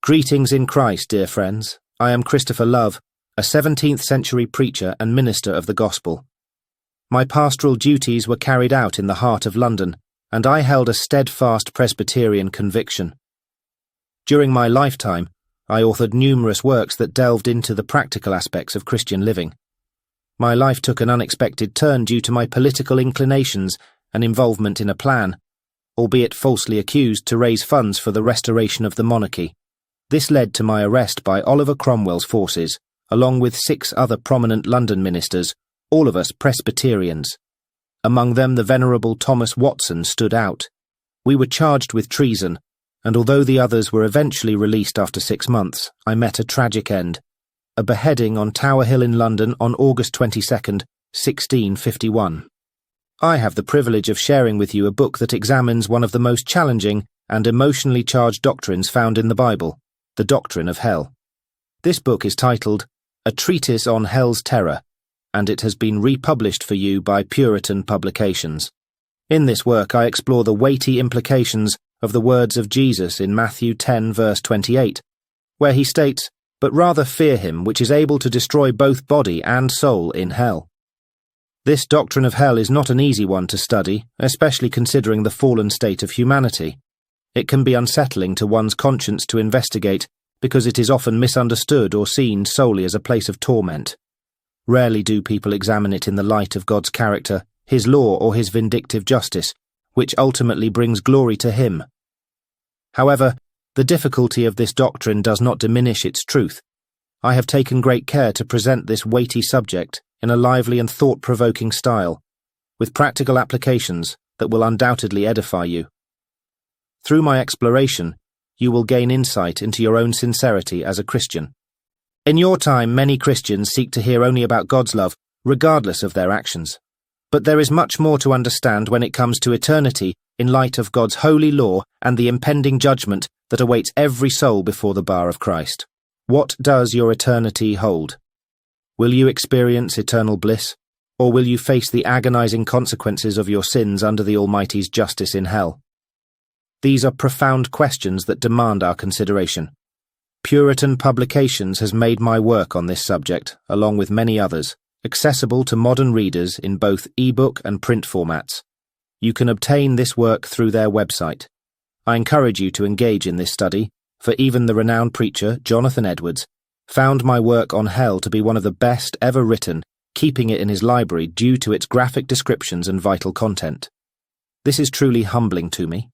Greetings in Christ, dear friends. I am Christopher Love, a 17th century preacher and minister of the gospel. My pastoral duties were carried out in the heart of London, and I held a steadfast Presbyterian conviction. During my lifetime, I authored numerous works that delved into the practical aspects of Christian living. My life took an unexpected turn due to my political inclinations and involvement in a plan, albeit falsely accused, to raise funds for the restoration of the monarchy. This led to my arrest by Oliver Cromwell's forces, along with 6 other prominent London ministers, all of us Presbyterians. Among them the Venerable Thomas Watson stood out. We were charged with treason, and although the others were eventually released after 6 months, I met a tragic end: a beheading on Tower Hill in London on August 22nd, 1651. I have the privilege of sharing with you a book that examines one of the most challenging and emotionally charged doctrines found in the Bible, the doctrine of hell. This book is titled A Treatise on Hell's Terror, and it has been republished for you by Puritan Publications. In this work I explore the weighty implications of the words of Jesus in Matthew 10 verse 28, where he states, "But rather fear him which is able to destroy both body and soul in hell." This doctrine of hell is not an easy one to study, especially considering the fallen state of humanity. It can be unsettling to one's conscience to investigate because it is often misunderstood or seen solely as a place of torment. Rarely do people examine it in the light of God's character, His law, or His vindictive justice, which ultimately brings glory to Him. However, the difficulty of this doctrine does not diminish its truth. I have taken great care to present this weighty subject in a lively and thought-provoking style, with practical applications that will undoubtedly edify you. Through my exploration, you will gain insight into your own sincerity as a Christian. In your time, many Christians seek to hear only about God's love, regardless of their actions. But there is much more to understand when it comes to eternity in light of God's holy law and the impending judgment that awaits every soul before the bar of Christ. What does your eternity hold? Will you experience eternal bliss, or will you face the agonizing consequences of your sins under the Almighty's justice in hell? These are profound questions that demand our consideration. Puritan Publications has made my work on this subject, along with many others, accessible to modern readers in both e-book and print formats. You can obtain this work through their website. I encourage you to engage in this study, for even the renowned preacher, Jonathan Edwards, found my work on hell to be one of the best ever written, keeping it in his library due to its graphic descriptions and vital content. This is truly humbling to me.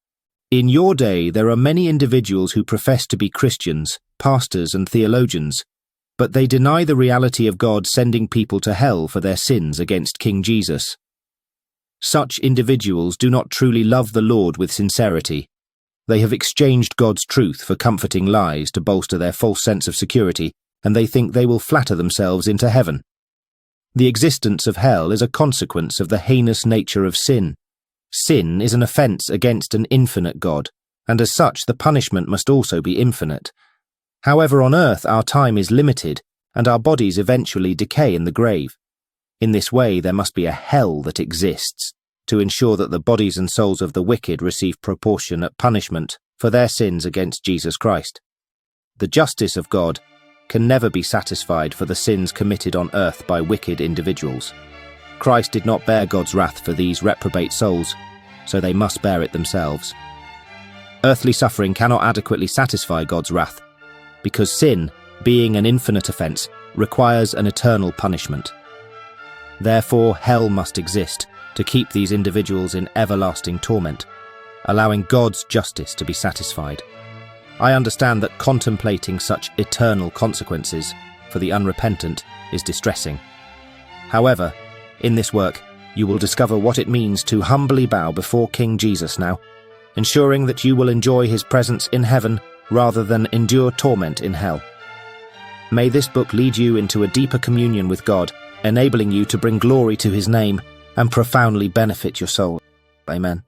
In your day, there are many individuals who profess to be Christians, pastors and theologians, but they deny the reality of God sending people to hell for their sins against King Jesus. Such individuals do not truly love the Lord with sincerity. They have exchanged God's truth for comforting lies to bolster their false sense of security, and they think they will flatter themselves into heaven. The existence of hell is a consequence of the heinous nature of sin. Sin is an offence against an infinite God, and as such the punishment must also be infinite. However, on earth our time is limited, and our bodies eventually decay in the grave. In this way there must be a hell that exists, to ensure that the bodies and souls of the wicked receive proportionate punishment for their sins against Jesus Christ. The justice of God can never be satisfied for the sins committed on earth by wicked individuals. Christ did not bear God's wrath for these reprobate souls, so they must bear it themselves. Earthly suffering cannot adequately satisfy God's wrath, because sin, being an infinite offence, requires an eternal punishment. Therefore, hell must exist to keep these individuals in everlasting torment, allowing God's justice to be satisfied. I understand that contemplating such eternal consequences for the unrepentant is distressing. However, in this work, you will discover what it means to humbly bow before King Jesus now, ensuring that you will enjoy his presence in heaven rather than endure torment in hell. May this book lead you into a deeper communion with God, enabling you to bring glory to his name and profoundly benefit your soul. Amen.